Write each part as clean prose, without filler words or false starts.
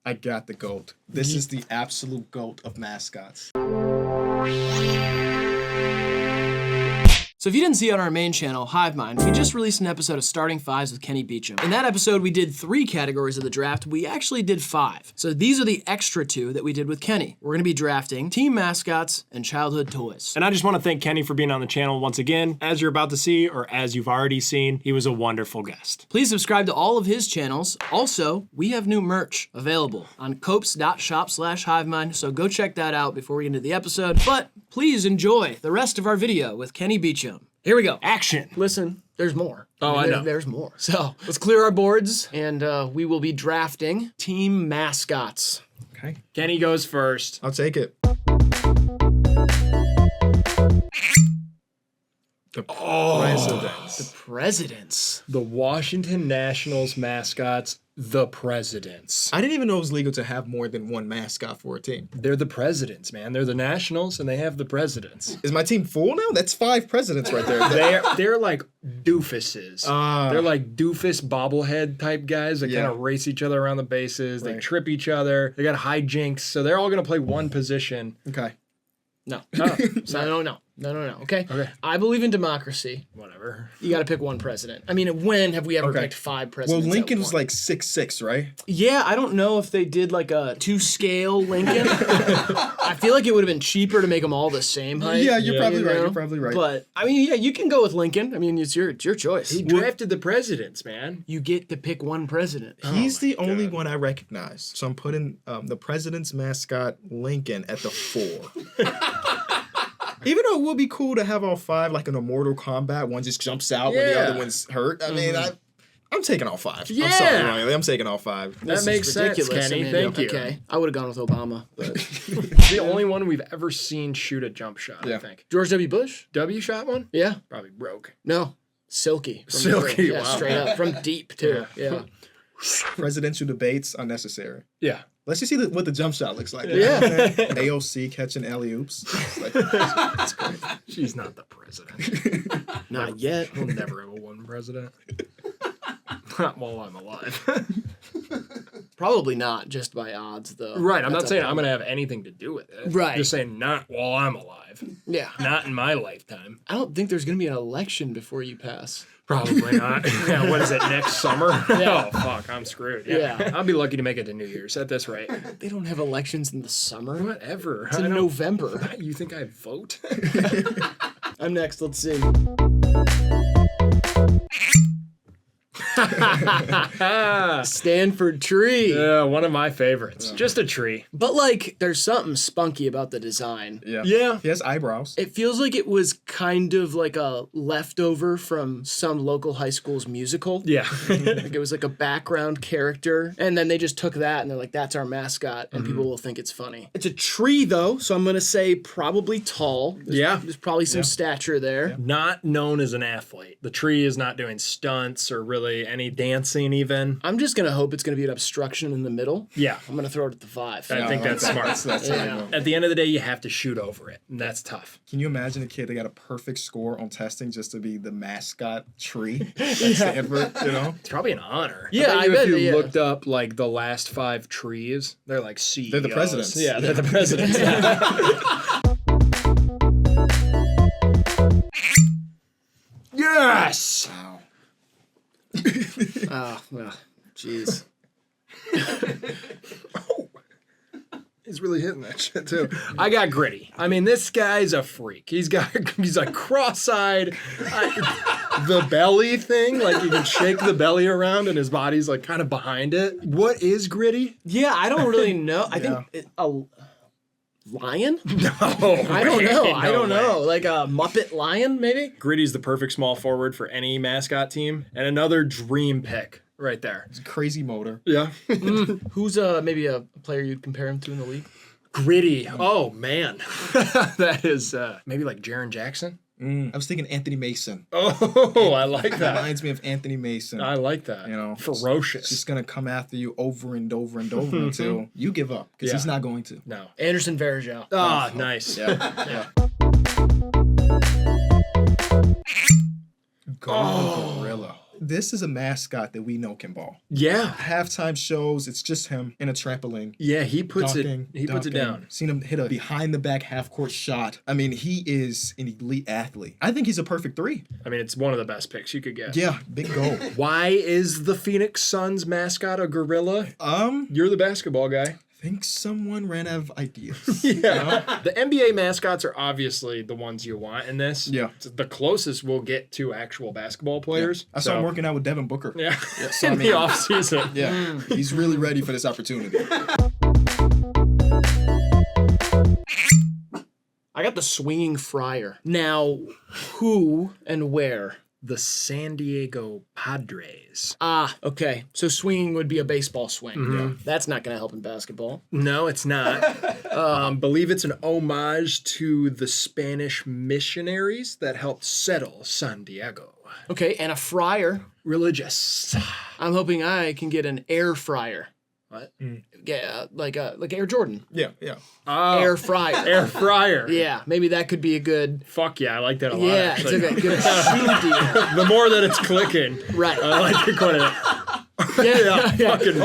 I got the GOAT. This is the absolute GOAT of mascots. So if you didn't see on our main channel, Hivemind, we just released an episode of Starting Fives with Kenny Beecham. In that episode, we did 3 categories of the draft. We actually did 5. So these are the extra 2 that we did with Kenny. We're gonna be drafting Team Mascots and Childhood Toys. And I just want to thank Kenny for being on the channel once again. As you're about to see, or as you've already seen, he was a wonderful guest. Please subscribe to all of his channels. Also, we have new merch available on copes.shop/Hivemind, so go check that out before we get into the episode. But please enjoy the rest of our video with Kenny Beecham. Here we go. Action. Listen, there's more. Oh, I know. There's more. So let's clear our boards, and we will be drafting Team Mascots. Okay. Kenny goes first. I'll take it. The Presidents. The Presidents. The Washington Nationals mascots, the Presidents. I didn't even know it was legal to have more than one mascot for a team. They're the Presidents, man. They're the Nationals, and they have the Presidents. Is my team full now? That's 5 presidents right there. They're like doofuses. They're like doofus bobblehead type guys that kind of race each other around the bases. They trip each other. They got hijinks. So they're all going to play one position. Okay. No. No. Okay. I believe in democracy. Whatever. You got to pick one president. I mean, when have we ever picked 5 presidents? Well, Lincoln was like 6'6", right? Yeah, I don't know if they did like a 2-scale Lincoln. I feel like it would have been cheaper to make them all the same height. Yeah, you're probably right. You're probably right. But I mean, yeah, you can go with Lincoln. I mean, it's your choice. He drafted the presidents, man. You get to pick one president. He's the only one I recognize. So I'm putting the president's mascot, Lincoln, at the 4. Even though it would be cool to have all 5 like in a Mortal Kombat, one just jumps out when the other one's hurt. I mean, I'm taking all 5. Yeah. I'm sorry, Riley. I'm taking all 5. That makes sense, Kenny. I mean, Thank you. Okay, I would have gone with Obama. But the only one we've ever seen shoot a jump shot, I think. George W. Bush? W shot one? Yeah. Probably broke. No. Silky. Silky, yeah, wow. Straight up. From deep, too. Yeah. Presidential debates, unnecessary. Yeah. Let's just see what the jump shot looks like. Yeah. AOC catching alley-oops. That's great. She's not the president. Not yet. We'll never have a one president. Not while I'm alive. Probably not, just by odds, though. Right, I'm not saying I'm going to have anything to do with it. Right. I'm just saying not while I'm alive. Yeah. Not in my lifetime. I don't think there's going to be an election before you pass. Probably not. Yeah, what is it, next summer? Yeah. Oh, fuck, I'm screwed. Yeah. I'll be lucky to make it to New Year's at this rate. They don't have elections in the summer. Whatever. It's in November. You think I'd vote? I'm next. Let's see. Stanford Tree. Yeah, one of my favorites. Just a tree. But like, there's something spunky about the design. Yeah. He has eyebrows. It feels like it was kind of like a leftover from some local high school's musical. Yeah. Like it was like a background character. And then they just took that and they're like, that's our mascot. And people will think it's funny. It's a tree though, so I'm going to say probably tall. There's probably some stature there. Not known as an athlete. The tree is not doing stunts or really any dancing even. I'm just going to hope it's going to be an obstruction in the middle. Yeah. I'm going to throw it at the 5. I think that's smart. That's At the end of the day, you have to shoot over it, and that's tough. Can you imagine a kid that got a perfect score on testing just to be the mascot tree at Stanford, you know? It's probably an honor. Yeah, I bet if you looked up like the last 5 trees, they're like CEOs. They're the presidents. Yeah, they're the presidents. Yes! Wow. Oh, well, jeez. He's really hitting that shit too. I got Gritty. I mean, this guy's a freak. He's like cross-eyed. The belly thing, like you can shake the belly around and his body's like kind of behind it. What is Gritty? Yeah, I don't really know. I think a lion? No. I don't know. I don't way. know. Like a Muppet lion, maybe? Gritty's the perfect small forward for any mascot team. And another dream pick right there. It's a crazy motor. Yeah. Who's maybe a player you'd compare him to in the league? Gritty. Oh, man. That is maybe like Jaren Jackson. I was thinking Anthony Mason. Oh, I like that. Reminds me of Anthony Mason. I like that. You know, ferocious. He's gonna come after you over and over and over until you give up, because he's not going to. No. Anderson Varejao. Ah, nice. Yeah. Oh. Gorilla. This is a mascot that we know can ball. Yeah. Halftime shows, it's just him in a trampoline. Yeah, he puts Dunking, it puts it down. Seen him hit a behind the back half court shot. I mean, he is an elite athlete. I think he's a perfect 3. I mean, it's one of the best picks you could get. Yeah, big goal. Why is the Phoenix Suns mascot a gorilla? You're the basketball guy. I think someone ran out of ideas. Yeah. The NBA mascots are obviously the ones you want in this. Yeah. It's the closest we'll get to actual basketball players. I saw him working out with Devin Booker. Yeah. So, in the offseason. Yeah. He's really ready for this opportunity. I got the swinging friar. Now, who and where? The San Diego Padres. Ah, okay. So swinging would be a baseball swing. Mm-hmm. That's not going to help in basketball. No, it's not. Believe it's an homage to the Spanish missionaries that helped settle San Diego. Okay, and a fryer. Religious. I'm hoping I can get an air fryer. What? Yeah, like Air Jordan. Yeah. Oh, Air fryer. air fryer. Yeah, maybe that could be a good. Fuck yeah, I like that a lot. Yeah, actually. it's a good shoe deal. The more that it's clicking, Right. I like it quite a Yeah. fucking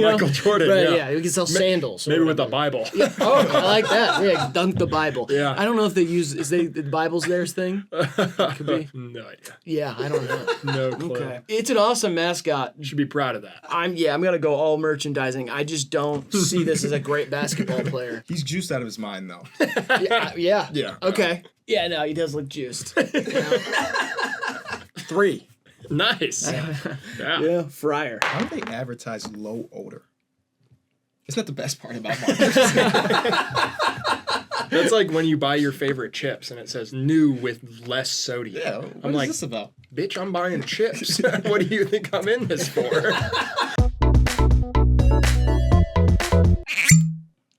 Michael Jordan. Right, yeah. yeah, we can sell sandals. or Maybe with the whatever. Bible. Oh, I like that. Yeah, dunk the Bible. Yeah. I don't know if they use the Bible's theirs thing. Could be. No idea. Yeah, I don't know. No clue. Okay. It's an awesome mascot. You should be proud of that. I'm gonna go all merchandising. I just don't see this as a great basketball player. He's juiced out of his mind, though. Yeah. Yeah. Okay. Yeah, no, he does look juiced. 3. Nice. Yeah. Fryer. Why do they advertise low odor? It's not the best part about marketing. That's like when you buy your favorite chips and it says new with less sodium. Yeah, what I'm is like, this about? bitch, I'm buying chips. What do you think I'm in this for?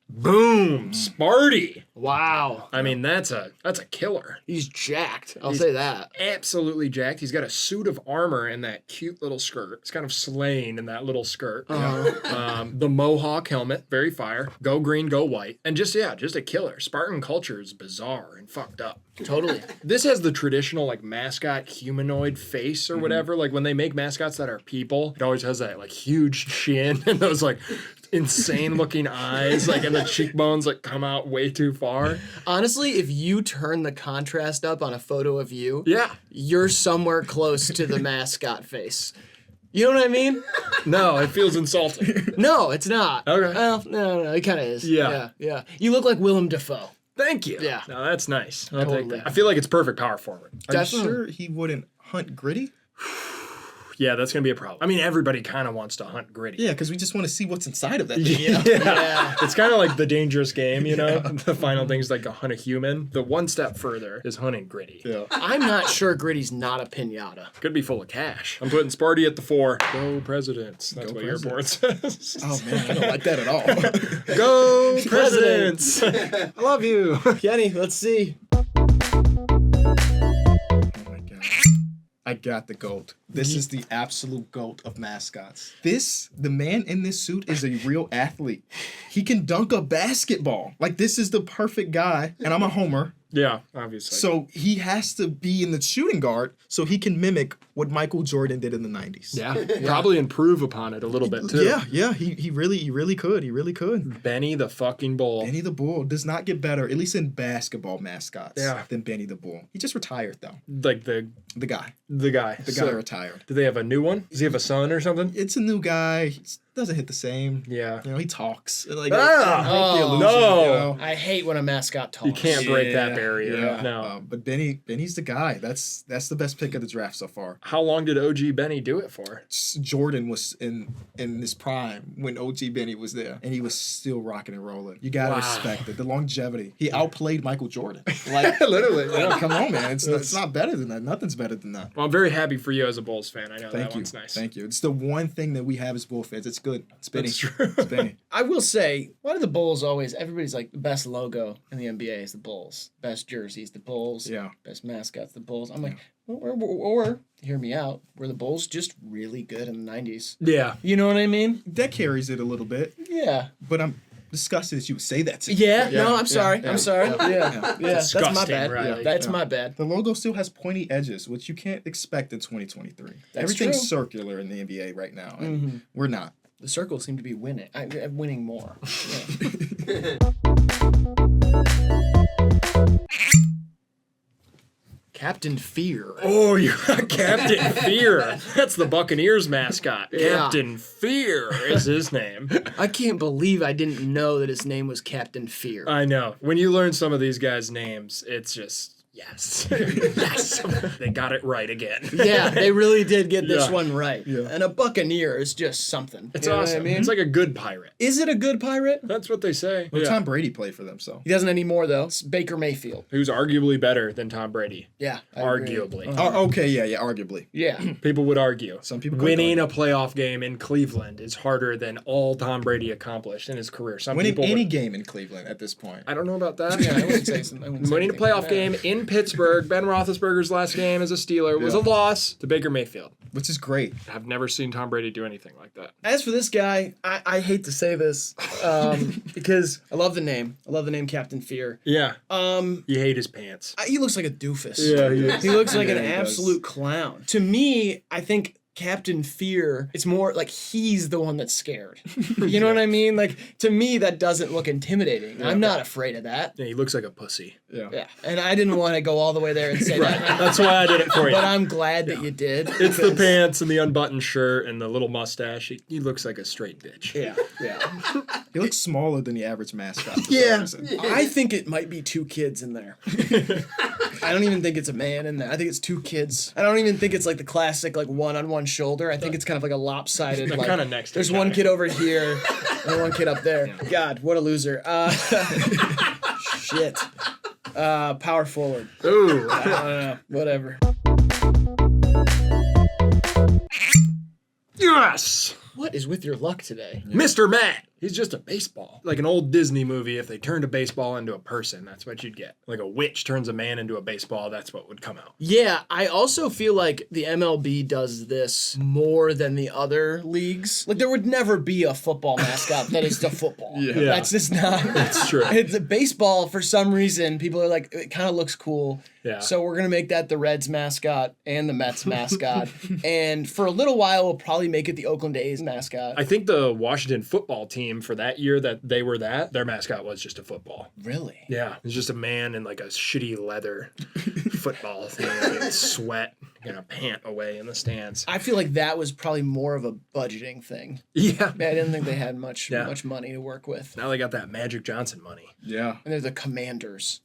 Boom, Sparty. Wow. I mean, that's a killer. He's jacked. I'll say that. Absolutely jacked. He's got a suit of armor and that cute little skirt. It's kind of slaying in that little skirt. The mohawk helmet, very fire. Go green, go white. And just a killer. Spartan culture is bizarre and fucked up. Totally. This has the traditional like mascot humanoid face or whatever. Like when they make mascots that are people, it always has that like huge chin and those like insane looking eyes, like and the cheekbones like come out way too far. Honestly, if you turn the contrast up on a photo of you, Yeah. you're somewhere close to the mascot face. You know what I mean? No, it feels insulting. No, it's not. Okay. Well, no, it kind of is. Yeah. Yeah. You look like Willem Dafoe. Thank you. Yeah. No, that's nice. I'll take Totally. that. I feel like it's perfect power forward. Are you Definitely. sure he wouldn't hunt Gritty? Yeah, that's gonna be a problem. I mean, everybody kind of wants to hunt Gritty. Yeah, because we just want to see what's inside of that thing. Yeah. It's kind of like the dangerous game, you know? The final thing's like to hunt a human. The one step further is hunting Gritty. Yeah. I'm not sure Gritty's not a pinata. Could be full of cash. I'm putting Sparty at the 4. Go Presidents. That's Go what your board says. Oh man, I don't like that at all. Go Presidents! I love you. Kenny, let's see. Oh my god. I got the GOAT. This is the absolute GOAT of mascots. The man in this suit is a real athlete. He can dunk a basketball. Like, this is the perfect guy. And I'm a homer. Yeah, obviously. So he has to be in the shooting guard so he can mimic what Michael Jordan did in the 90s. Yeah, probably improve upon it a little bit too. Yeah. He really could. He really could. Benny the fucking Bull. Benny the Bull does not get better, at least in basketball mascots, Yeah. than Benny the Bull. He just retired, though. Like the guy. guy. The guy retired. Do they have a new one? Does he have a son or something? It's a new guy. He doesn't hit the same. Yeah. You know, he talks. Like, Ah! break the Oh, illusion, no. you know? I hate when a mascot talks. You can't break that barrier. Yeah. No. But Benny's the guy. That's the best pick of the draft so far. How long did OG Benny do it for? Jordan was in his prime when OG Benny was there, and he was still rocking and rolling. You gotta respect it. The longevity. He outplayed Michael Jordan. Like, Literally. like, come on, man. It's not better than that. Nothing's better than that. Well, I'm very happy for you as a Bulls fan. I know Thank that you. one's nice. Thank you. It's the one thing that we have as Bull fans. It's good. It's Benny. That's true. It's Benny. I will say, why do the Bulls always, everybody's like, the best logo in the NBA is the Bulls. Best jerseys, the Bulls. Yeah. Best mascots, the Bulls. I'm like, or hear me out, were the Bulls just really good in the 90s? Yeah. You know what I mean? That carries it a little bit, Yeah. but disgusted that you would say that to me. Yeah, no, I'm sorry. yeah, I'm sorry. yeah, Yeah, that's my Disgusting, bad. Riley. That's my bad. The logo still has pointy edges, which you can't expect in 2023. That's Everything's true. circular in the NBA right now, and we're not. The circles seem to be winning. I'm winning more. Yeah. Captain Fear. Oh, you got Captain Fear. That's the Buccaneers mascot. Yeah. Captain Fear is his name. I can't believe I didn't know that his name was Captain Fear. I know. When you learn some of these guys' names, it's just, yes. Yes. They got it right again. Yeah, they really did get this Yeah. one right. Yeah. And a buccaneer is just something. It's You know what awesome. I mean? It's like a good pirate. Is it a good pirate? That's what they say. Well, Yeah. Tom Brady played for them, so. He doesn't anymore, though. It's Baker Mayfield. Who's arguably better than Tom Brady. Yeah. I agree. Arguably. Okay, yeah, arguably. Yeah. People would argue. Some people could winning a playoff game in Cleveland is harder than all Tom Brady accomplished in his career. Some Winning people any would, game in Cleveland at this point. I don't know about that. Yeah, I wouldn't say something. Winning a playoff game in Pittsburgh, Ben Roethlisberger's last game as a Steeler was a loss to Baker Mayfield. Which is great. I've never seen Tom Brady do anything like that. As for this guy, I hate to say this because I love the name. I love the name Captain Fear. Yeah. You hate his pants. He looks like a doofus. Yeah, he is. He looks like Yeah, an he does. absolute clown. To me, I think Captain Fear, it's more like he's the one that's scared. You know what I mean? Like, to me, that doesn't look intimidating. I'm not afraid of that. Yeah, he looks like a pussy. Yeah. Yeah. And I didn't want to go all the way there and say that. That's why I did it for you. But I'm glad that you did. It's the pants and the unbuttoned shirt and the little mustache. He looks like a straight bitch. Yeah. Yeah. He looks smaller than the average mascot. for some Yeah. reason. I think it might be two kids in there. I don't even think it's a man in there. I think it's two kids. I don't even think it's like the classic like one on one shoulder. I think it's kind of like a lopsided. They're like, kinda next to There's each one other. kid over here and one kid up there. God, what a loser. Shit. Power forward. Ooh. I don't know. Whatever. Yes! What is with your luck today? Mr. Matt. He's just a baseball. Like an old Disney movie, if they turned a baseball into a person, that's what you'd get. Like a witch turns a man into a baseball, that's what would come out. Yeah, I also feel like the MLB does this more than the other leagues. Like, there would never be a football mascot that is the football. Yeah. That's just not. That's true. It's a baseball, for some reason, people are like, it kind of looks cool. Yeah. So we're going to make that the Reds mascot and the Mets mascot. And for a little while, we'll probably make it the Oakland A's mascot. I think the Washington football team for that year that they were their mascot was just a football. Really? Yeah. It was just a man in like a shitty leather football thing. Like sweat, gonna pant away in the stands. I feel like that was probably more of a budgeting thing. Yeah. I didn't think they had much Yeah. much money to work with. Now they got that Magic Johnson money. Yeah. And they're the Commanders.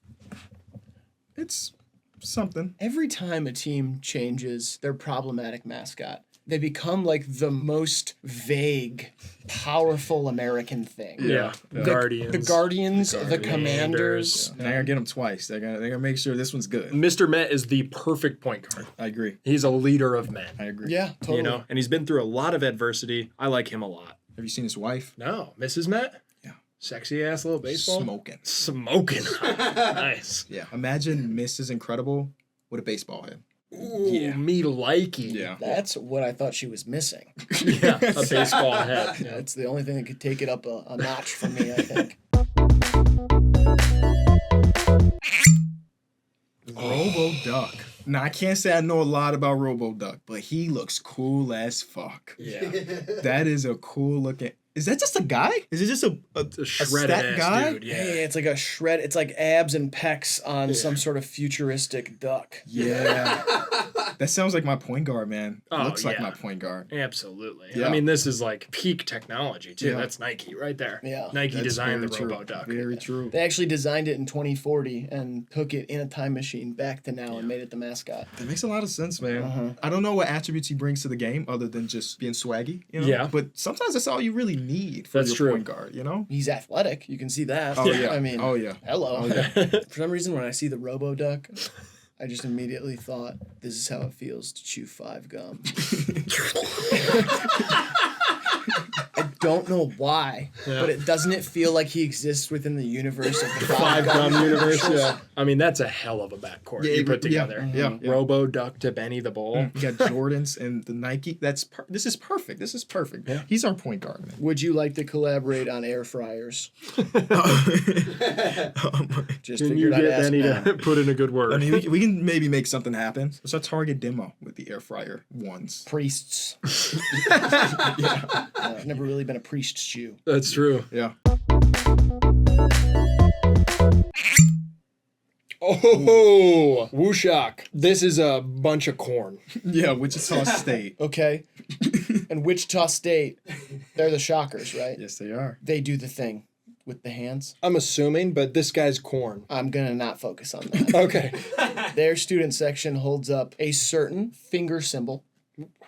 It's something. Every time a team changes their problematic mascot, they become like the most vague, powerful American thing. Yeah. The Guardians. The Guardians, the Commanders. Commanders. And they're gonna get him twice. They're gonna make sure this one's good. Mr. Met is the perfect point guard. I agree. He's a leader of men. I agree. Yeah, totally. You know, and he's been through a lot of adversity. I like him a lot. Have you seen his wife? No, Mrs. Met? Yeah. Sexy ass little baseball. Smoking. Smoking. Nice. Yeah. Imagine Mrs. Incredible with a baseball head. Ooh, me likey. Yeah. That's what I thought she was missing. Yeah, a baseball head. Yeah. That's the only thing that could take it up a notch for me, I think. Robo Duck. Now I can't say I know a lot about Robo Duck, but he looks cool as fuck. Yeah. That is a cool looking. Is that just a guy? Is it just a A shredded stat ass guy? dude. Yeah, Yeah. it's like a shred. It's like abs and pecs on some sort of futuristic duck. Yeah. That sounds like my point guard, man. Oh, Looks like yeah. my point guard. Absolutely. Yeah. I mean, this is like peak technology, too. Yeah. That's Nike right there. Yeah. Nike That's designed the very Robo true. Duck. Very true. They actually designed it in 2040 and took it in a time machine back to now and made it the mascot. That makes a lot of sense, man. Uh-huh. I don't know what attributes he brings to the game other than just being swaggy, you know? Yeah. But sometimes that's all you really need for That's your true. point guard, you know? He's athletic. You can see that. Oh, yeah. I mean, Oh, yeah. hello. Oh, yeah. For some reason, when I see the Robo Duck, I just immediately thought, this is how it feels to chew 5 gum. don't know why, but doesn't it feel like he exists within the universe of the Five Gum universe? Yeah. I mean, that's a hell of a backcourt you put together. Yeah. Robo Duck to Benny the Bull. You got Jordans and the Nike. This is perfect. This is perfect. Yeah. He's our point guard, man. Would you like to collaborate on air fryers? Just Can you figured I'd get ask Benny now. to put in a good word? I mean, we can maybe make something happen. It's a Target demo with the air fryer ones. Priests. I've never really been a priest's Jew. That's true. Yeah. Oh, Wooshok. This is a bunch of corn. Yeah, Wichita State. Okay. And Wichita State, they're the Shockers, right? Yes, they are. They do the thing with the hands. I'm assuming, but this guy's corn. I'm going to not focus on that. Okay. Their student section holds up a certain finger symbol,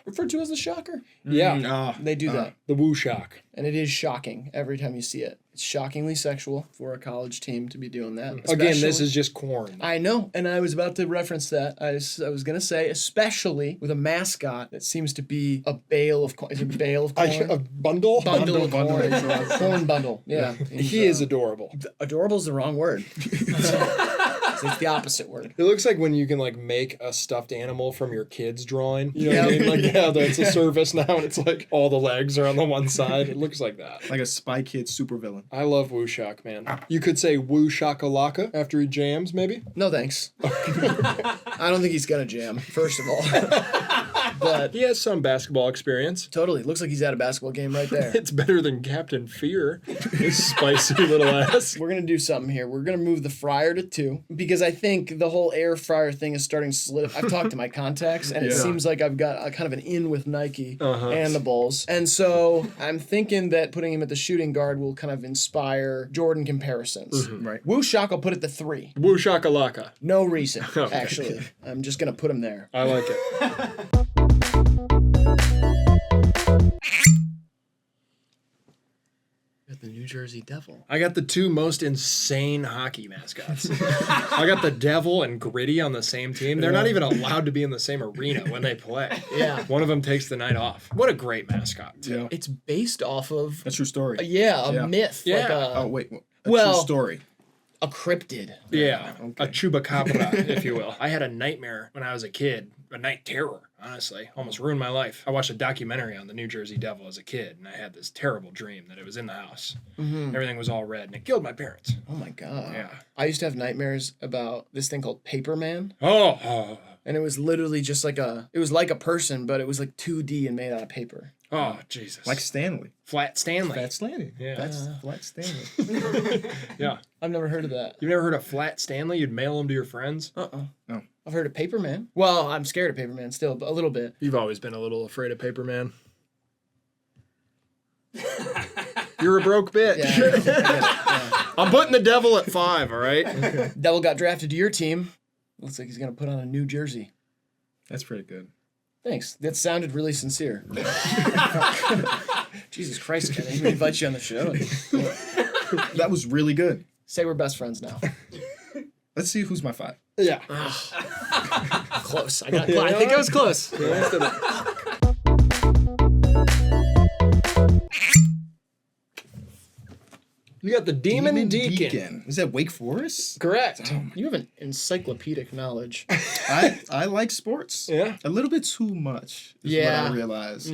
referred to as the shocker. Yeah. They do that. The Wooshok. And it is shocking every time you see it. It's shockingly sexual for a college team to be doing that. Again, this is just corn. I know, and I was about to reference that. I was going to say, especially with a mascot that seems to be a bale of corn. Is it a bale of corn? A bundle? Bundle of corn. Corn bundle, yeah. He is adorable. Adorable is the wrong word. It's the opposite word. It looks like when you can like make a stuffed animal from your kid's drawing. You know what I mean? Like, yeah, that's a service now, and it's like all the legs are on the one side. It looks like that. Like a Spy Kid supervillain. I love Wooshok, man. You could say Woo Shakalaka after he jams, maybe? No thanks. I don't think he's gonna jam, first of all. But he has some basketball experience. Totally. Looks like he's at a basketball game right there. It's better than Captain Fear. His spicy little ass. We're gonna do something here. We're gonna move the fryer to 2 because I think the whole air fryer thing is starting to solidify. I've talked to my contacts, and it seems like I've got a kind of an in with Nike and the Bulls. And so I'm thinking that putting him at the shooting guard will kind of inspire Jordan comparisons. Right. Wooshok, I'll put it to 3. Woo Shakalaka. No reason, actually. I'm just gonna put him there. I like it. The New Jersey Devil. I got the 2 most insane hockey mascots. I got the Devil and Gritty on the same team. They're not even allowed to be in the same arena when they play. Yeah. One of them takes the night off. What a great mascot, too. Yeah. It's based off of A true story. a myth. Yeah. Like Oh, wait. A well- true story. a cryptid. Yeah, Okay. a chupacabra, if you will. I had a nightmare when I was a kid, a night terror, honestly. Almost ruined my life. I watched a documentary on the New Jersey Devil as a kid, and I had this terrible dream that it was in the house. Everything was all red, and it killed my parents. Oh my god. Yeah. I used to have nightmares about this thing called Paper Man. Oh, And it was literally just like a person, but it was like 2D and made out of paper. oh, Jesus. Like Stanley. Flat Stanley. Flat Stanley. Yeah. That's Flat Stanley. Yeah. I've never heard of that. You've never heard of Flat Stanley? You'd mail them to your friends? Oh. I've heard of Paper Man. Well, I'm scared of Paper Man still, but a little bit. You've always been a little afraid of Paper Man. You're a broke bitch. Yeah, I get it, yeah. I'm putting the Devil at 5, all right? Devil got drafted to your team. Looks like he's going to put on a new jersey. That's pretty good. Thanks. That sounded really sincere. Jesus Christ, Kenny. We invite you on the show. That was really good. Say we're best friends now. Let's see who's my 5. Yeah. Close. I think I was close. You got the Demon Deacon. Is that Wake Forest? Correct. You have an encyclopedic knowledge. I like sports. Yeah. A little bit too much. Is Yeah. What I realize.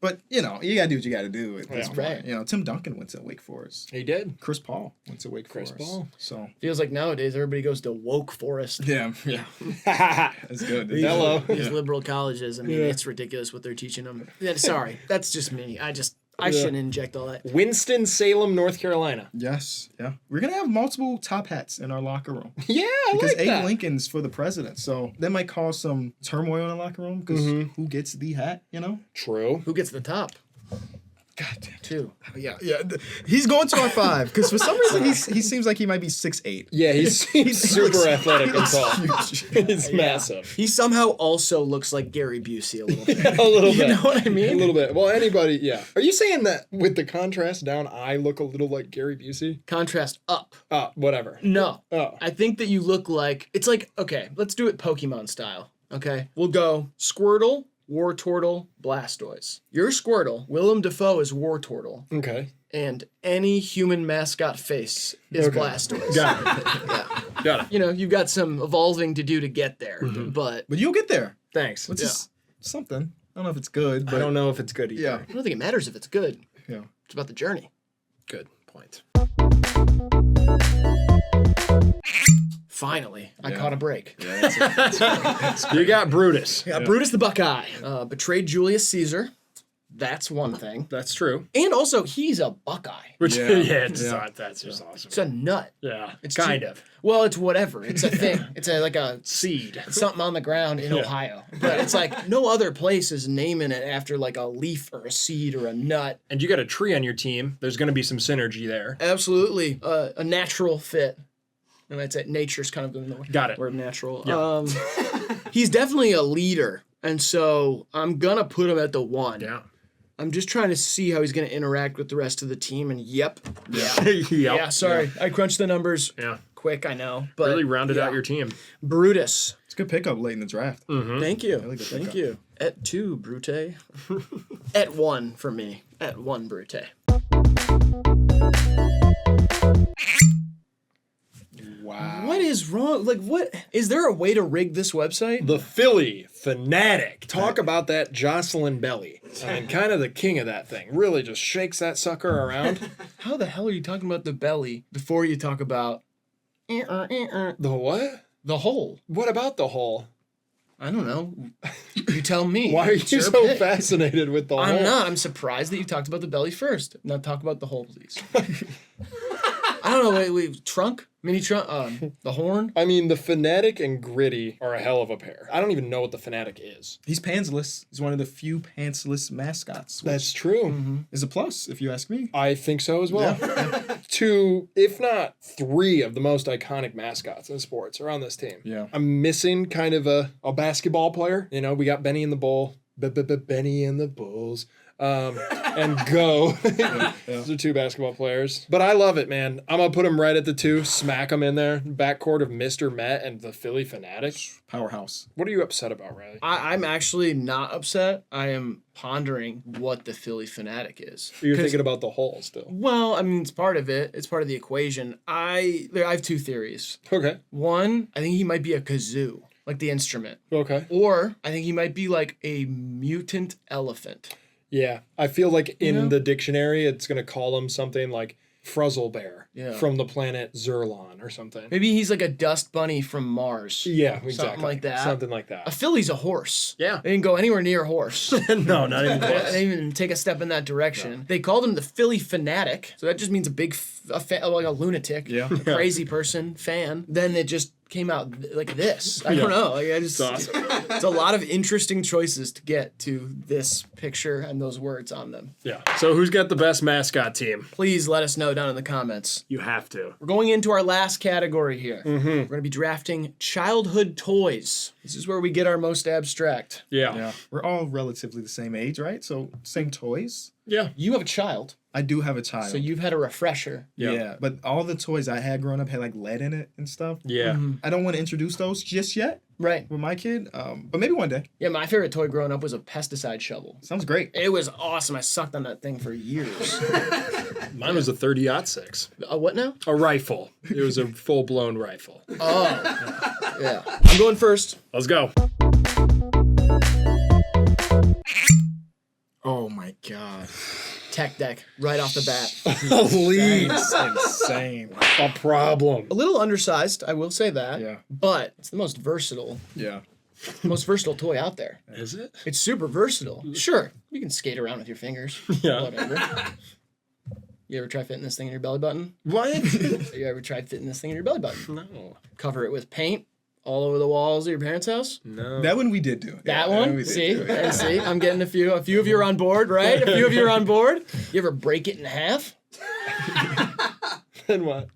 But you gotta do what you gotta do at this Yeah. point. Right. Tim Duncan went to Wake Forest. He did. Chris Paul went to Wake Chris Forest. Paul. So Feels like nowadays everybody goes to woke forest. yeah. That's good. Hello. These liberal colleges. I mean, it's ridiculous what they're teaching them. Yeah, sorry. That's just me. I shouldn't inject all that. Winston-Salem, North Carolina. Yes. Yeah. We're gonna have multiple top hats in our locker room. Yeah, Because like Abe that. Lincoln's for the president, so that might cause some turmoil in the locker room. Because who gets the hat? True. Who gets the top? God damn. 2. Yeah. He's going to our 5 because for some reason he seems like he might be 6'8". Yeah, he's super athletic and tall. Huge. He's massive. He somehow also looks like Gary Busey a little bit. A little bit. You know what I mean? A little bit. Well, anybody, yeah. Are you saying that with the contrast down, I look a little like Gary Busey? Contrast up. Whatever. No. Oh. I think that you look like, it's like, okay, let's do it Pokemon style. Okay. We'll go Squirtle, War Turtle, Blastoise. Your Squirtle, Willem Dafoe is War Turtle. Okay. And any human mascot face is Blastoise. Got it. Yeah. Got it. You know, you've got some evolving to do to get there, but you'll get there. Thanks. Which is something. I don't know if it's good, but I don't know if it's good either. yeah. I don't think it matters if it's good. Yeah. It's about the journey. Good point. Finally, I caught a break. You got Brutus. Yeah, Brutus the Buckeye betrayed Julius Caesar. That's one thing. That's true. And also, he's a Buckeye. Which, Yeah. that's just awesome. It's a nut. Yeah. It's kind too- of. Well, it's whatever. It's a thing. It's like a Seed. something on the ground in Ohio. But it's like no other place is naming it after like a leaf or a seed or a nut. And you got a tree on your team. There's going to be some synergy there. Absolutely. A natural fit. And I'd say nature's kind of going the way. Got it. Word natural. Yeah. He's definitely a leader. And so I'm going to put him at the 1. Yeah. I'm just trying to see how he's going to interact with the rest of the team. And yep. Yeah. Sorry. I crunched the numbers Yeah. quick, I know. But Really rounded out your team. Brutus. It's a good pickup late in the draft. Thank you. Really good Thank pickup. you. At 2, Brute. At 1 for me. At 1, Brute. Wow. What is wrong? Like, what? Is there a way to rig this website? The Philly fanatic. Talk about that Jocelyn belly. I mean, kind of the king of that thing. Really just shakes that sucker around. How the hell are you talking about the belly before you talk about The what? the hole? What about the hole? I don't know. You tell me. Why are It's you your so pick. fascinated with the hole? I'm not. I'm surprised that you talked about the belly first. Now talk about the hole, please. I don't know. Wait. Trunk? Mini trunk? The horn? I mean, the fanatic and gritty are a hell of a pair. I don't even know what the fanatic is. He's pantsless. He's one of the few pantsless mascots. Which That's true. is a plus, if you ask me. I think so as well. 2, if not 3 of the most iconic mascots in sports are on this team. Yeah. I'm missing kind of a basketball player. You know, we got Benny and the Bull. Benny and the Bulls. And Go. Those are 2 basketball players. But I love it, man. I'm going to put him right at the 2. Smack him in there. Backcourt of Mr. Met and the Philly fanatic. Powerhouse. What are you upset about, Riley? I'm actually not upset. I am pondering what the Philly fanatic is. You're 'Cause- thinking about the hole still. Well, I mean, it's part of it. It's part of the equation. I have 2 theories. Okay. One, I think he might be a kazoo, like the instrument. Okay. Or I think he might be like a mutant elephant. Yeah. I feel like in know? the dictionary, it's going to call him something like Frizzle Bear from the planet Zerlon or something. Maybe he's like a dust bunny from Mars. Yeah, exactly. Something like that. Something like A that. Philly's a horse. Yeah. They didn't go anywhere near a horse. No, not even They close. didn't even take a step in that direction. They called him the Philly fanatic. So that just means a big, like a lunatic, Yeah. a crazy person, fan. Then it just came out like this. I don't know. Like I just, it's a lot of interesting choices to get to this picture and those words on them. Yeah. So who's got the best mascot team? Please let us know down in the comments. You have to. We're going into our last category here. We're going to be drafting childhood toys. This is where we get our most abstract. Yeah. Yeah. We're all relatively the same age, right? So same toys. Yeah. You have a child, I do have a child. so you've had a refresher. Yeah. But all the toys I had growing up had like lead in it and stuff. Yeah. I don't want to introduce those just yet Right. with my kid, but maybe one day. Yeah, my favorite toy growing up was a pesticide shovel. Sounds great. It was awesome. I sucked on that thing for years. Mine was a 30-06. What now? A rifle. It was a full-blown rifle. Oh. Yeah. I'm going first. Let's go. Oh my god. Tech deck, right off the bat. Holy. That's insane. A problem. A little undersized, I will say that. Yeah. But it's the most versatile toy out there. Is it? It's super versatile. Sure, you can skate around with your fingers. Yeah. Whatever. You ever try fitting this thing in your belly button? What? You ever tried fitting this thing in your belly button? No. Cover it with paint all over the walls of your parents' house? No. That one we did do. That Yeah, one? we did See? do. Yeah, see? I'm getting a few of you are on board, right? A few of you are on board. You ever break it in half? Then what?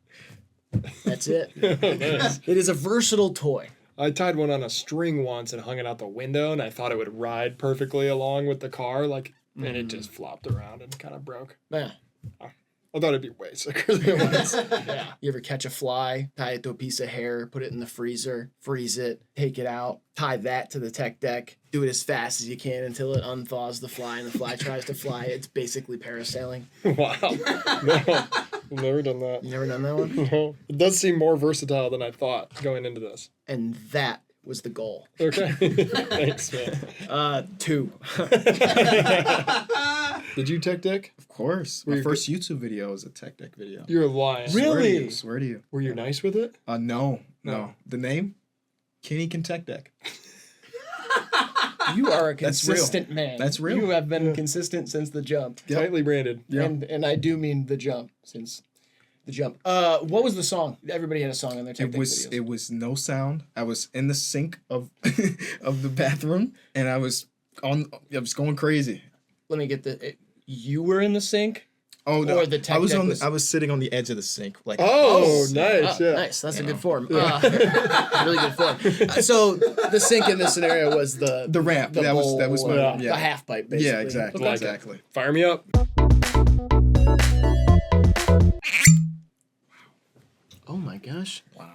That's it. Nice. It is a versatile toy. I tied one on a string once and hung it out the window, and I thought it would ride perfectly along with the car, and it just flopped around and kind of broke. Yeah. I thought it'd be way sicker than it was. Yeah. You ever catch a fly, tie it to a piece of hair, put it in the freezer, freeze it, take it out, tie that to the tech deck, do it as fast as you can until it unthaws the fly and the fly tries to fly. It's basically parasailing. Wow. No, I've never done that. You never done that one? No. It does seem more versatile than I thought going into this. And that was the goal. Okay. Thanks, man. 2. Did you tech deck? Of course. My first YouTube video was a tech deck video. You're lying. Really? Swear to you. Were you nice with it? No. The name? Kenny can tech deck. You are a That's real. consistent man. That's real. You have been consistent since the jump. Yep. Tightly branded. Yep. And I do mean the jump, since the jump. What was the song? Everybody had a song on their tech deck videos. It was no sound. I was in the sink of of the bathroom, and I was going crazy. Let me get you were in the sink? Oh no! Or the tech deck I was sitting on the edge of the sink, like. Oh, nice! Yeah. Nice. That's a good form. Really good form. So the sink in this scenario was the ramp. The that bowl, was my the half pipe, basically. Yeah, exactly. Okay. Exactly. Fire me up. Oh my gosh! Wow.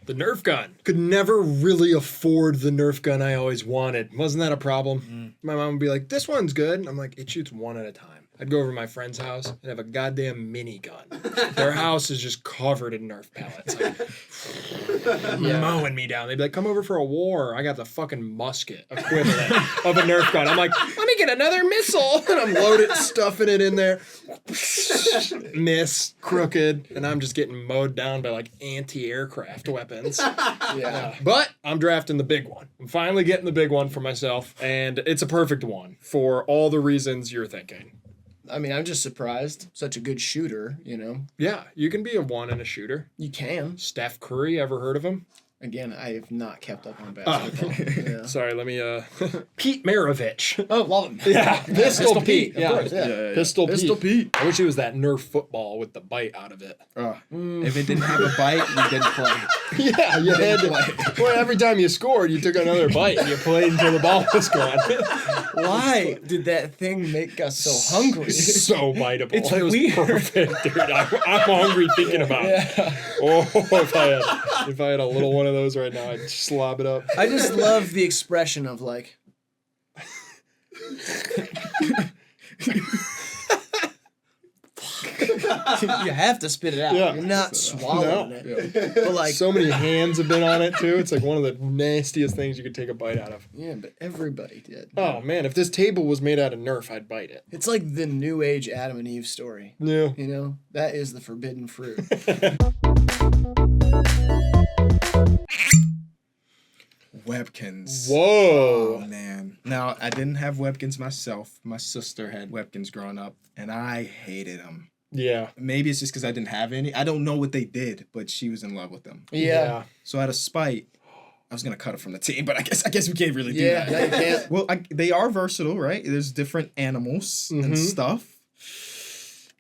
The Nerf gun. Could never really afford the Nerf gun I always wanted. Wasn't that a problem? My mom would be like, "This one's good." And I'm like, "It shoots one at a time." I'd go over to my friend's house and have a goddamn mini gun. Their house is just covered in Nerf pellets. Like, mowing me down. They'd be like, "Come over for a war." I got the fucking musket equivalent of a Nerf gun. I'm like, "Let me get another missile." And I'm loaded, stuffing it in there. Miss, crooked. And I'm just getting mowed down by like anti-aircraft weapons. Yeah. But I'm drafting the big one. I'm finally getting the big one for myself. And it's a perfect one for all the reasons you're thinking. I mean, I'm just surprised. Such a good shooter, Yeah, you can be a one and a shooter. You can. Steph Curry, ever heard of him? Again, I have not kept up on basketball. Yeah. Sorry, let me, Pete Maravich. Oh, love him. Yeah, Pistol Pete. Of course, yeah. Pistol Pistol Pete. I wish it was that Nerf football with the bite out of it. If it didn't have a bite, you didn't play. Yeah, you had to. Well, every time you scored, you took another bite and you played until the ball was gone. Why did that thing make us so hungry? So biteable. It's it was weird. perfect, dude. I'm hungry thinking about it. Oh, if I had a little one of those right now, I'd slob it up. I just love the expression of like. You have to spit it out. Yeah. You're not swallowing it. But like, So many hands have been on it too. It's like one of the nastiest things you could take a bite out of. yeah, but everybody did. Oh man, if this table was made out of Nerf, I'd bite it. It's like the New Age Adam and Eve story. Yeah. That is the forbidden fruit. Webkins. Whoa. Oh man. Now I didn't have Webkins myself. My sister had Webkins growing up, and I hated them. Yeah. Maybe it's just because I didn't have any. I don't know what they did, but she was in love with them. Yeah. So out of spite, I was gonna cut it from the team, but I guess we can't really do Yeah, that. no, you can't. Well, they are versatile, right? There's different animals and stuff.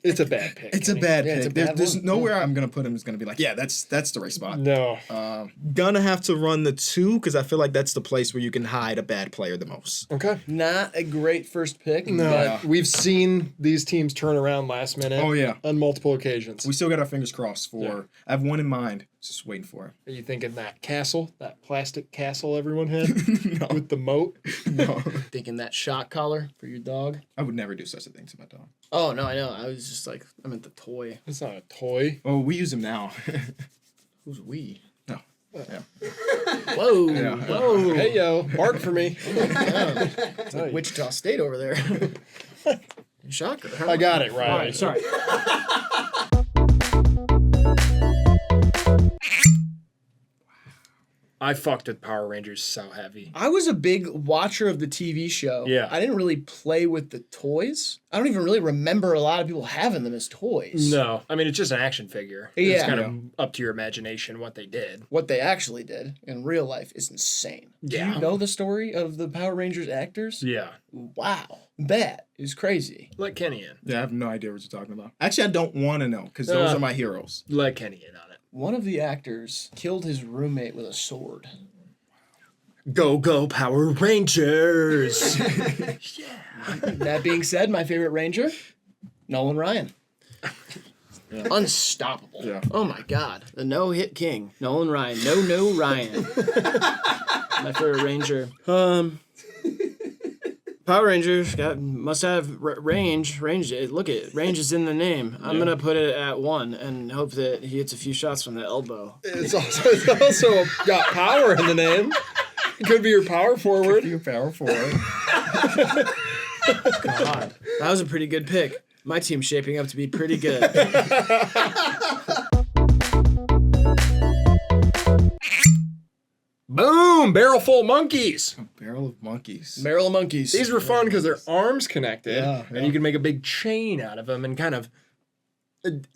It's a bad pick. It's a Kenny. bad Yeah, pick. it's a bad There's one. nowhere I'm gonna put him is gonna be like, yeah, that's the right spot. No. Gonna have to run the 2 because I feel like that's the place where you can hide a bad player the most. Okay. Not a great first pick. No, but we've seen these teams turn around last minute. Oh, yeah. On multiple occasions. We still got our fingers crossed for. Yeah. I have one in mind. Just waiting for Are you thinking that castle, that plastic castle everyone had No. with the moat? No, thinking that shock collar for your dog. I would never do such a thing to my dog. Oh, no, I know. I was just like, I meant the toy. It's not a toy. Oh, we use him now. Who's we? No. Yeah. Whoa. Yeah. Whoa. Hey yo, bark for me. It's like Wichita State over there. Shocker. Huh? I got it, Riley. All right, sorry. I fucked with Power Rangers so heavy. I was a big watcher of the TV show. Yeah. I didn't really play with the toys. I don't even really remember a lot of people having them as toys. No, I mean it's just an action figure. Yeah. It's kind of up to your imagination what they did. What they actually did in real life is insane. Do Yeah. you know the story of the Power Rangers actors? Yeah, Wow. That is crazy. let Kenny in. Yeah, I have no idea what you're talking about. Actually, I don't want to know because those are my heroes. Let Kenny in on it. One of the actors killed his roommate with a sword. Go go Power Rangers! That being said, my favorite Ranger, Nolan Ryan. Unstoppable. Yeah. Oh my God. The no-hit king. Nolan Ryan. No Ryan. My favorite Ranger. Power Rangers must have range. Range. Look it. Range is in the name. I'm gonna put it at 1 and hope that he gets a few shots from the elbow. It's also got power in the name. It could be your power forward. Your power forward. God, that was a pretty good pick. My team's shaping up to be pretty good. Boom! Barrel full monkeys. A barrel of monkeys. Barrel of monkeys. These were fun because their arms connected, Yeah. and you can make a big chain out of them and kind of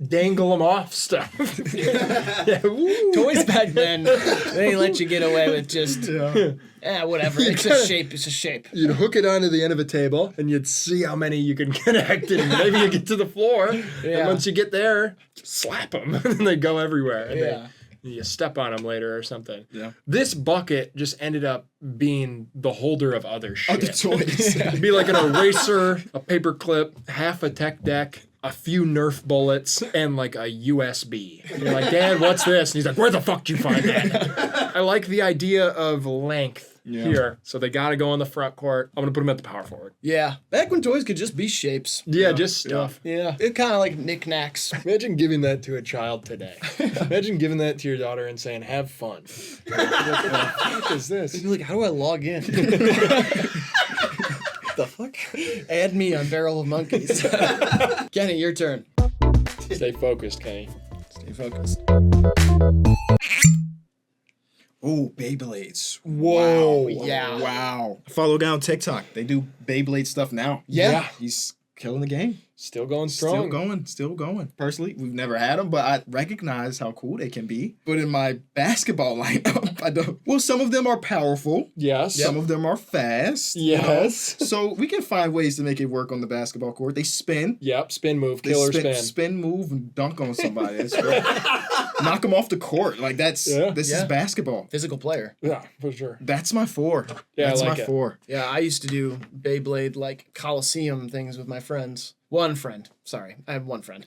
dangle them off stuff. Yeah, woo. Toys back then, they let you get away with just, whatever. It's a shape. It's a shape. You'd hook it onto the end of a table, and you'd see how many you can connect, and maybe you get to the floor. Yeah. And once you get there, slap them, and they go everywhere. And Yeah. you step on them later or something. Yeah. This bucket just ended up being the holder of other shit. Other toys. It'd be like an eraser, a paper clip, half a tech deck, a few Nerf bullets, and like a USB. And you're like, Dad, what's this? And he's like, where the fuck did you find that? I like the idea of length here. So they got to go on the front court. I'm going to put them at the power forward. Yeah. Back when toys could just be shapes. Yeah, just stuff. Yeah. It kind of like knickknacks. Imagine giving that to a child today. Imagine giving that to your daughter and saying, have fun. What the fuck is this? You'd be like, how do I log in? The fuck? Add me on Barrel of Monkeys. Kenny, your turn. Stay focused, Kenny. Stay focused. Oh, Beyblades. Whoa. Yeah. Wow. Follow down TikTok. They do Beyblade stuff now. Yeah. He's killing the game. Still going strong. Still going. Personally, we've never had them, but I recognize how cool they can be. But in my basketball lineup, I don't. Well, some of them are powerful. Yes. Some of them are fast. Yes. So we can find ways to make it work on the basketball court. They spin. Yep. Spin move. They Killer spin. spin, move, and dunk on somebody. That's great. Knock them off the court. Like this is basketball. Physical player. Yeah, for sure. That's my 4. Yeah, That's I like my it. 4. Yeah, I used to do Beyblade like Coliseum things with my friends. One friend. Sorry, I have one friend.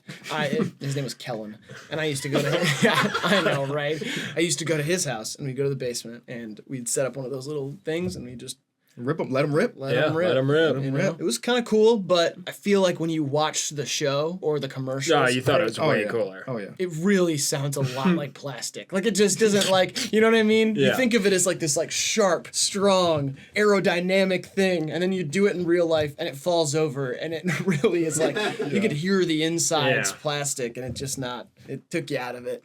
His name was Kellen, and I used to go to his, yeah, I know, right? I used to go to his house, and we'd go to the basement, and we'd set up one of those little things, and we'd just Rip them. Let them rip. let him rip. let 'em rip. You know? It was kind of cool, but I feel like when you watch the show or the commercials, No, you thought it was Oh, way yeah. cooler. Oh, yeah. it really sounds a lot like plastic. Like it just doesn't like, you know what I mean? You Yeah. think of it as like this like sharp, strong, aerodynamic thing, and then you do it in real life and it falls over and it really is like you could hear the insides Yeah. plastic and it just not it took you out of it.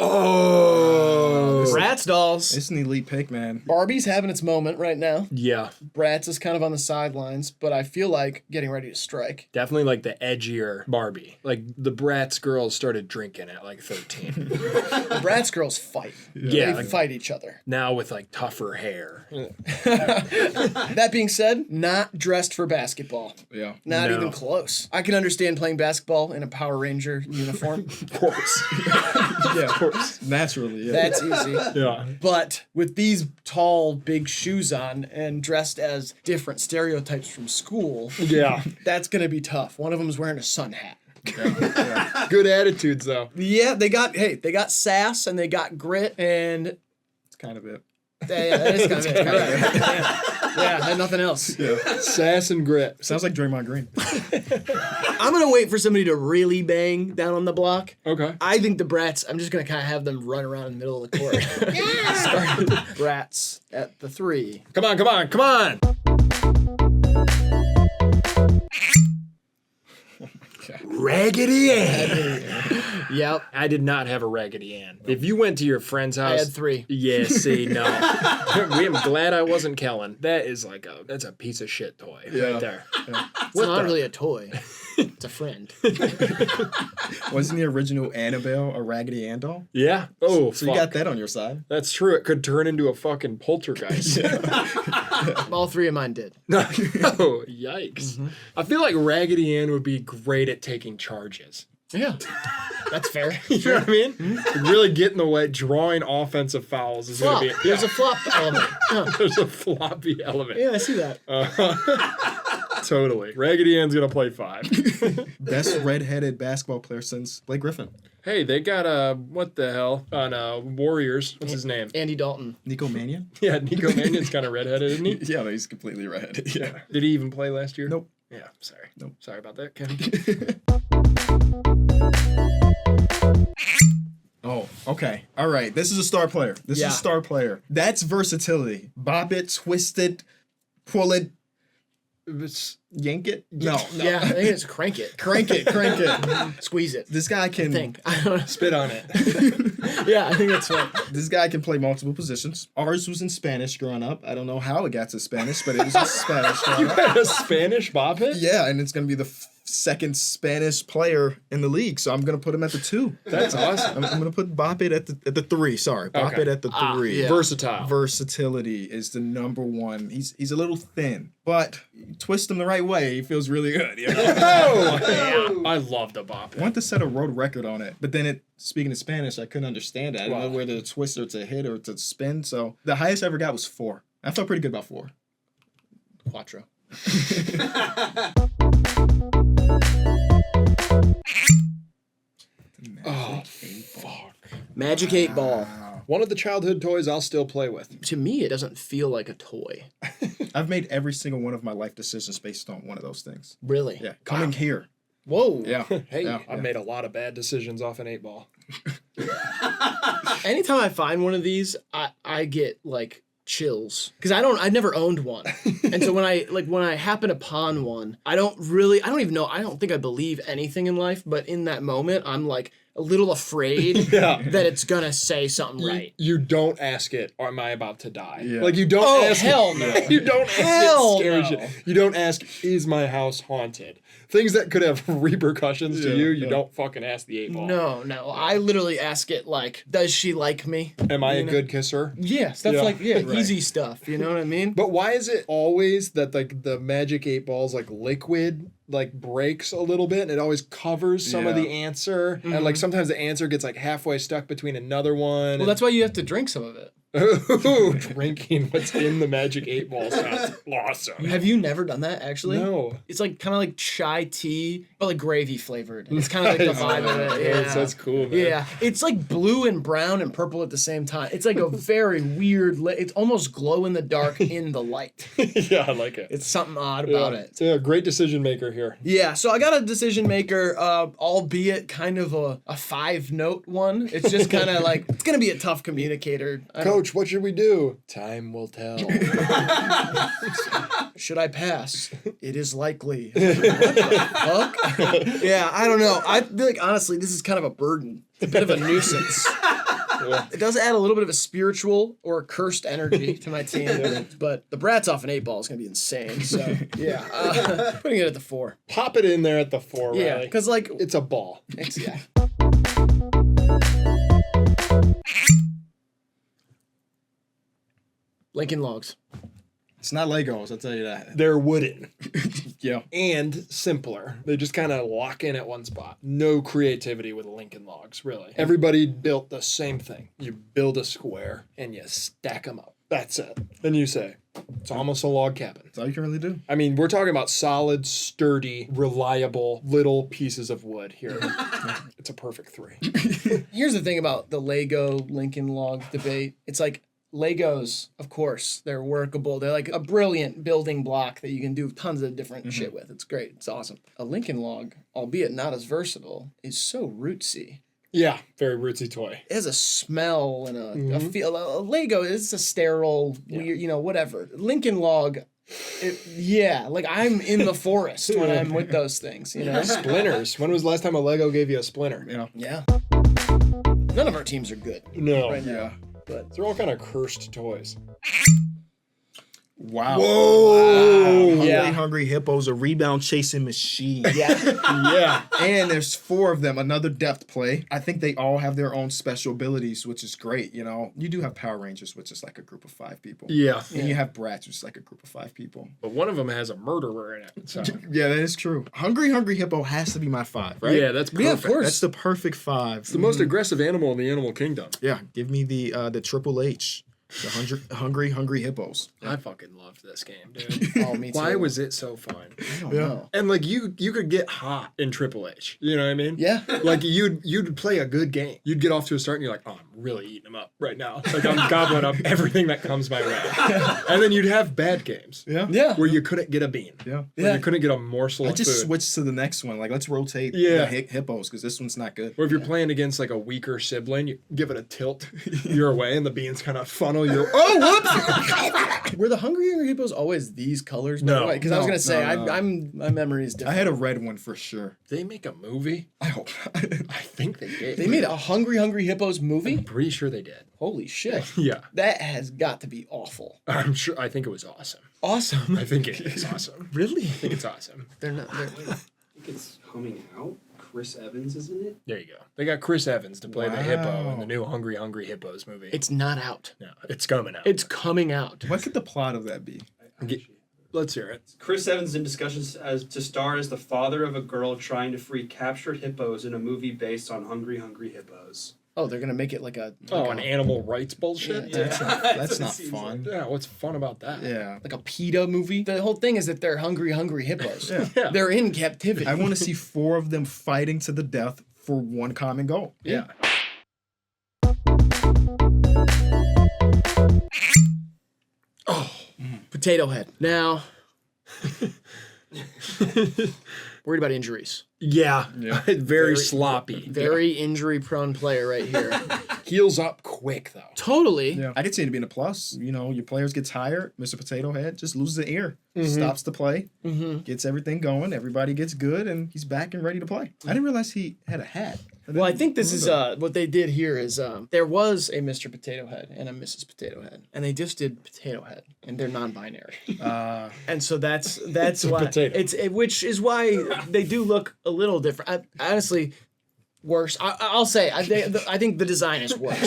Oh. Bratz dolls. It's an elite pick, man. Barbie's having its moment right now. Yeah, Bratz is kind of on the sidelines, but I feel like getting ready to strike. definitely like the edgier Barbie. Like the Bratz girls started drinking at like 13. The Bratz girls fight. Yeah, They like- fight each other. Now with like tougher hair. That being said, not dressed for basketball. Yeah. Not No. even close. I can understand playing basketball in a Power Ranger uniform. Of course. Yeah, of course. Naturally, yeah. That's easy. Yeah. But with these tall, big shoes on and dressed as different stereotypes from school, Yeah. that's going to be tough. One of them is wearing a sun hat. Good attitudes though. Yeah, they got sass and they got grit and It's kind of it. yeah, that is kind of it. Yeah, and nothing else. Sass and grit. Sounds like Draymond Green. I'm going to wait for somebody to really bang down on the block. Okay. I think the Bratz, I'm just going to kind of have them run around in the middle of the court. Start Bratz at the 3. Come on, come on, come on. Raggedy Ann. Yep. I did not have a Raggedy Ann. If you went to your friend's I house, had 3. yeah, see, no. I'm glad I wasn't Kellen. That is like that's a piece of shit toy right there. It's not really a toy. It's a friend. Wasn't the original Annabelle a Raggedy Ann doll? Yeah. Oh, So fuck. you got that on your side. That's true. It could turn into a fucking poltergeist. All 3 of mine did. No, yikes. I feel like Raggedy Ann would be great at taking charges. Yeah. That's fair. You know what I mean? Really get in the way. Drawing offensive fouls is going to be. There's a flop element. Yeah. There's a floppy element. Yeah, I see that. Totally. Raggedy Ann's going to play 5. Best redheaded basketball player since Blake Griffin. Hey, they got what the hell on Warriors? What's his name? Andy Dalton. Nico Mannion? Yeah, Nico Mannion's kind of redheaded, isn't he? Yeah, no, he's completely redheaded. Yeah. Did he even play last year? Nope. Yeah, sorry. Nope. Sorry about that, Kenny. Oh, okay. All right. This is a star player. This is a star player. That's versatility. Bop it, twist it, pull it, yank it. No. Yeah, I think it's crank it. Crank it. Squeeze it. This guy can Think. I don't know. Spit on it. Yeah, I think that's right. This guy can play multiple positions. Ours was in Spanish growing up. I don't know how it got to Spanish, but it was in Spanish growing You up. had a Spanish bop it? Yeah, and it's gonna be the second Spanish player in the league, so I'm gonna put him at the 2. That's awesome. I'm gonna put Bop It at the 3. Sorry, Bop Okay. It at the 3. yeah. Versatile. Versatility is the number 1. He's a little thin, but you twist him the right way, he feels really good. You know? Oh, I love the bop I it. want to set a road record on it, but then speaking in Spanish, I couldn't understand it. I didn't know Wow. whether to twist or to hit or to spin. So the highest I ever got was 4. I felt pretty good about 4. Quattro. Oh, fuck. Magic 8 Ball. One of the childhood toys I'll still play with. To me, it doesn't feel like a toy. I've made every single one of my life decisions based on one of those things. Really? Yeah, coming here. Whoa. Yeah. Hey, Yeah, I've made a lot of bad decisions off an 8 ball. Anytime I find one of these, I get like chills because I never owned one, and so when I happen upon one, I don't think I believe anything in life, but in that moment, I'm like a little afraid that it's gonna say something right. You don't ask it, or am I about to die? Yeah. Like, you don't Oh, ask hell it. no. You don't ask Hell it scary no. shit. You don't ask, is my house haunted? Things that could have repercussions to Yeah, you, yeah. you don't fucking ask the 8 ball. No, I literally ask it like, does she like me? Am I You a know? good kisser? Yeah, stuff Yeah. like Right. easy stuff. You know what I mean? But why is it always that like the magic 8 balls like liquid like breaks a little bit and it always covers some of Yeah. the answer and like sometimes the answer gets like halfway stuck between another one. Well, that's why you have to drink some of it. Ooh, drinking what's in the magic 8 ball sounds awesome. Have you never done that actually? No. It's like kind of like chai tea, but like gravy flavored. It's kind of like the vibe of it. Yeah. That's cool, man. Yeah, it's like blue and brown and purple at the same time. It's like a very weird. It's almost glow in the dark in the light. Yeah, I like it. It's something odd about yeah. it. Yeah, great decision maker here. Yeah, so I got a decision maker, albeit kind of a 5-note one. It's just kind of like it's gonna be a tough communicator. Coach, what should we do? Time will tell. Should I pass? It is likely. What the fuck? Yeah, I don't know. I feel like honestly, this is kind of a burden. It's a bit of a nuisance. Yeah. It does add a little bit of a spiritual or cursed energy to my team, but the Bratz off an 8 ball is gonna be insane. So yeah, putting it at the 4. Pop it in there at the 4, Yeah, Riley. because like It's a ball. yeah. Lincoln Logs. It's not Legos, I'll tell you that. They're wooden. Yeah. And simpler. They just kind of lock in at one spot. No creativity with Lincoln Logs, really. Everybody built the same thing. You build a square and you stack them up. That's it. Then you say, it's almost a log cabin. That's all you can really do. I mean, we're talking about solid, sturdy, reliable little pieces of wood here. It's a perfect 3. Here's the thing about the Lego Lincoln Log debate. It's like Legos, of course, they're workable. They're like a brilliant building block that you can do tons of different shit with. It's great. It's awesome. A Lincoln Log, albeit not as versatile, is so rootsy. Yeah, very rootsy toy. It has a smell and a feel. A Lego is a sterile, weird, whatever. Lincoln Log, like I'm in the forest when I'm with those things, Splinters. When was the last time a Lego gave you a splinter? Yeah. Yeah. None of our teams are good No. right now. Yeah. But They're all kind of cursed toys. Wow. Whoa. Wow. Yeah. Hungry Hippo's a rebound chasing machine. Yeah. And there's 4 of them, another depth play. I think they all have their own special abilities, which is great, you know. You do have Power Rangers, which is like a group of 5 people. Yeah. And you have Bratz, which is like a group of 5 people. But one of them has a murderer in it. So. Yeah, that is true. Hungry Hippo has to be my 5, right? Yeah, that's perfect. Yeah, of course. That's the perfect 5. It's the most aggressive animal in the animal kingdom. Yeah, give me the Triple H, the Hungry Hippos. I fucking loved this game, dude. Oh, me too. Why was it so fun? I don't know. And like you could get hot in Triple H. You know what I mean? Yeah. Like you'd play a good game. You'd get off to a start and you're like, oh, I'm really eating them up right now. Like I'm gobbling up everything that comes my way. And then you'd have bad games. Yeah. Where you couldn't get a bean. Yeah. Where you couldn't get a morsel I of just food. switched to the next one. Like, let's rotate Yeah. the hippos because this one's not good. Or if you're playing against like a weaker sibling, you give it a tilt your way and the beans kind of funnel your whoops. Were the Hungry Hippos always these colors? No. Because I was No, gonna say no. I'm my memory is different. I had a red one for sure. They make a movie? I hope. I think they did. They made a Hungry Hippos movie? I'm pretty sure they did. Holy shit. Yeah. That has got to be awful. I'm sure. I think it was awesome. Awesome. I think it is awesome. Really? I think it's awesome. They're not. I think it's coming out. Chris Evans, isn't it? There you go. They got Chris Evans to play the hippo in Wow. the new Hungry Hippos movie. It's not out. no, it's coming out. It's coming out. What could the plot of that be? Let's hear it. Chris Evans in discussions as to star as the father of a girl trying to free captured hippos in a movie based on Hungry Hippos. Oh, they're gonna make it like a An animal rights bullshit? Yeah. That's what it not seems fun. Yeah, what's fun about that? Yeah. like a PETA movie. The whole thing is that they're hungry hippos. Yeah. They're in captivity. I want to see 4 of them fighting to the death for one common goal. Yeah. Potato Head. Now, worried about injuries. Yeah. Yeah. Very sloppy. Very injury-prone player right here. Heals up quick, though. Totally. Yeah. I could see it being a plus. You know, your players get tired. Mr. Potato Head just loses the ear. Stops the play. Gets everything going. Everybody gets good, and he's back and ready to play. I didn't realize he had a hat. Well, I think this is what they did here is there was a Mr. Potato Head and a Mrs. Potato Head, and they just did Potato Head, and they're non-binary, and so that's why potato. which is why they do look a little different. I honestly. Worse. I'll say. I think the design is worse.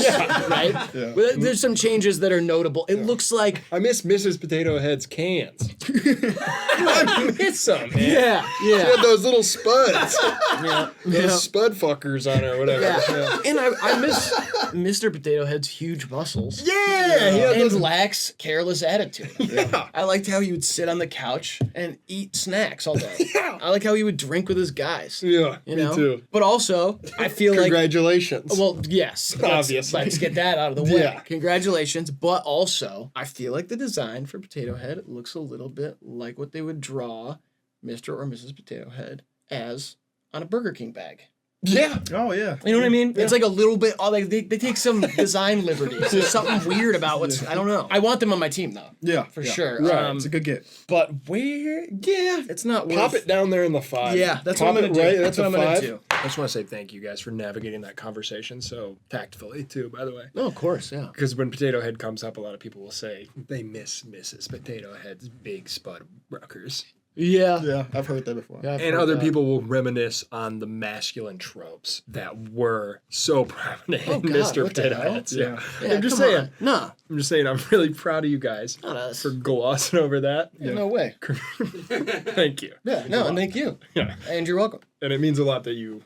Right? Yeah. But there's some changes that are notable. It looks like. I miss Mrs. Potato Head's cans. I miss them, man. Yeah. She had those little spuds. Yeah. Those spud fuckers on her, whatever. Yeah. And I miss Mr. Potato Head's huge muscles. Yeah, he had And those. lax, careless attitude. Yeah. I liked how he would sit on the couch and eat snacks all day. Yeah. I like how he would drink with his guys. Yeah, You know? me too. But also, I feel like. Congratulations. Well, yes. Obviously. Let's get that out of the way. Yeah. Congratulations. But also, I feel like the design for Potato Head looks a little bit like what they would draw Mr. or Mrs. Potato Head as on a Burger King bag. Yeah. Oh, yeah. You know what I mean? It's like a little bit. Oh, they take some design liberties. There's something weird about what's. I don't know. I want them on my team though, Yeah. for yeah. sure. Right. It's a good get. But where? Yeah, it's not. Pop worth- it down there in the 5. Yeah, that's Pop what I'm it gonna do. right That's at what the I'm gonna 5. do. I just want to say thank you guys for navigating that conversation so tactfully too, by the way. No, of course, yeah. Because when Potato Head comes up, a lot of people will say they miss Mrs. Potato Head's big spud ruckers. Yeah. Yeah, I've heard that before. Yeah, I've And heard other that. people will reminisce on the masculine tropes that were so prominent Oh, in God, Mr. what the Potato hell? Heads. Yeah. Yeah, I'm just come saying. on. No, I'm just saying. I'm really proud of you guys not us. for glossing over that. No way. Thank you. Yeah, no, and thank you. Yeah. And you're welcome. And it means a lot that you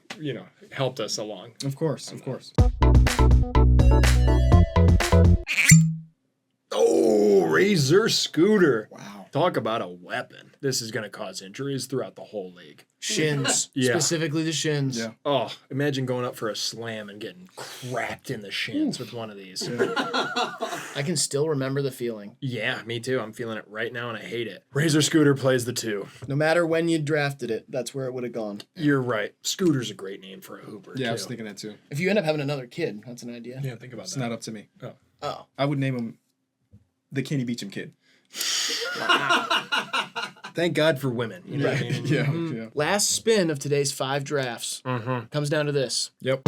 helped us along. Of course. Of course. Oh, Razor Scooter. Wow. Talk about a weapon. This is going to cause injuries throughout the whole league. Shins. Yeah. Specifically the shins. Yeah. Oh, imagine going up for a slam and getting cracked in the shins with one of these. I can still remember the feeling. Yeah, me too. I'm feeling it right now and I hate it. Razor Scooter plays the 2. No matter when you drafted it, that's where it would have gone. You're right. Scooter's a great name for a hooper, Yeah, too. I was thinking that too. If you end up having another kid, that's an idea. Yeah, think about It's that. not up to me. Oh. I would name him the Kenny Beecham kid. Thank God for women. You know what I mean? Yeah. Mm-hmm. Yeah. Last spin of today's 5 drafts comes down to this. Yep.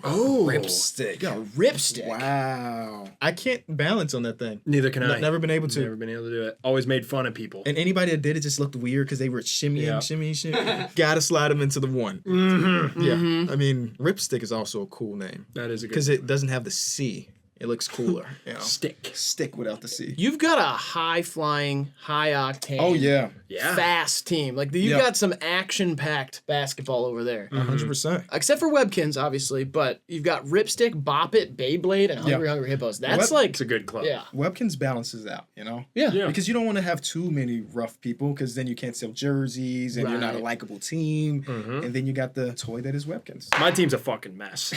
Oh, Oh. Ripstick. You got a ripstick. Wow. I can't balance on that thing. Neither can I. Never been able to. Never been able to do it. Always made fun of people. And anybody that did it just looked weird because they were shimmying, Yeah. shimmying. Gotta slide them into the one. Mm-hmm. Yeah. I mean, Ripstick is also a cool name. That is a good Because it doesn't have the C. It looks cooler. You know? stick without the C. You've got a high-flying, high-octane, Oh, yeah. Yeah. fast team. Like, you've got some action-packed basketball over there. 100%. Except for Webkins, obviously, but you've got Ripstick, Bop It, Beyblade, and Hungry Hungry Hippos. That's It's a good club. yeah. Webkins balances out, you know? Yeah. Yeah. Because you don't want to have too many rough people because then you can't sell jerseys and you're not a Right. likable team. Mm-hmm. And then you got the toy that is Webkins. My team's a fucking mess.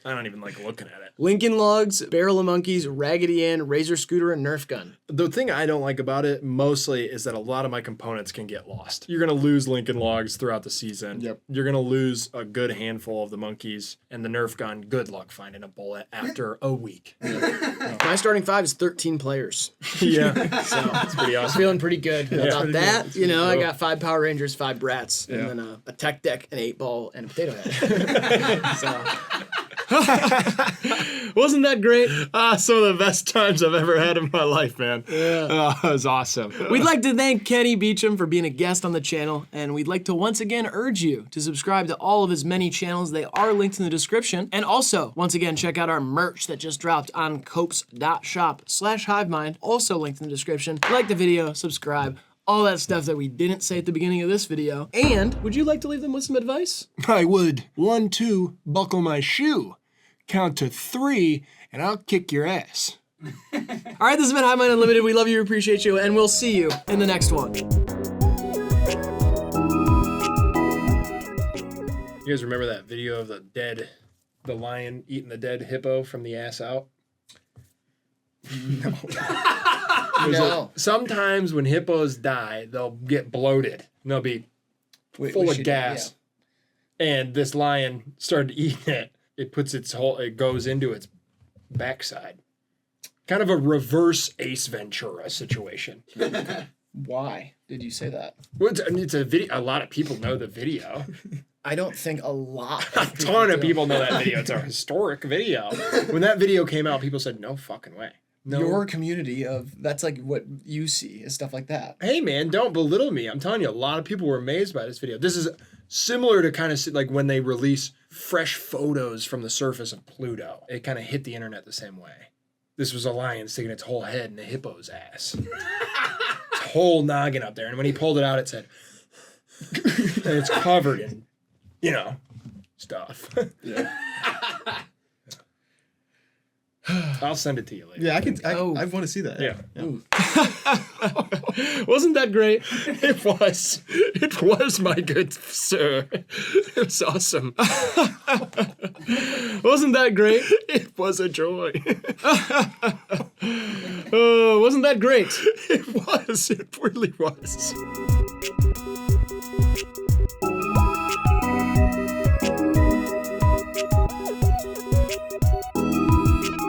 I don't even like looking at it. Lincoln Logs, Barrel of Monkeys, Raggedy Ann, Razor Scooter, and Nerf Gun. The thing I don't like about it mostly is that a lot of my components can get lost. You're going to lose Lincoln Logs throughout the season. Yep. You're going to lose a good handful of the monkeys, and the Nerf gun, good luck finding a bullet after a week. My starting 5 is 13 players. Yeah. So It's pretty awesome. feeling pretty good about pretty that. You know, I Cool. got 5 Power Rangers, 5 Bratz, Yeah. and then a tech deck, an 8-ball, and a potato head. So. Wasn't that great? Some of the best times I've ever had in my life, man. Yeah. It was awesome. We'd like to thank Kenny Beecham for being a guest on the channel, and we'd like to once again urge you to subscribe to all of his many channels. They are linked in the description. And also, once again, check out our merch that just dropped on copes.shop/Hivemind, also linked in the description. Like the video, subscribe, all that stuff that we didn't say at the beginning of this video. And would you like to leave them with some advice? I would. 1, 2, buckle my shoe. Count to 3, and I'll kick your ass. All right, this has been Hivemind Unlimited. We love you, appreciate you, and we'll see you in the next one. You guys remember that video of the lion eating the dead hippo from the ass out? No. Sometimes when hippos die, they'll get bloated. And they'll be full of gas. And this lion started eating it. It goes into its backside. Kind of a reverse Ace Ventura situation. Why did you say that? Well, it's a video. A lot of people know the video. I don't think a lot. A ton of people know that video. It's a historic video. When that video came out, people said, no fucking way. No. Your community that's like what you see is stuff like that. Hey, man, don't belittle me. I'm telling you, a lot of people were amazed by this video. This is similar to kind of like when they release fresh photos from the surface of Pluto. It kind of hit the internet the same way. This was a lion sticking its whole head in a hippo's ass. Its whole noggin up there. And when he pulled it out, it said, and it's covered in, stuff. Yeah. I'll send it to you later. Yeah, I want to see that. Yeah. Wasn't that great? It was. It was, my good sir. It was awesome. Wasn't that great? It was a joy. Wasn't that great? It was. It really was.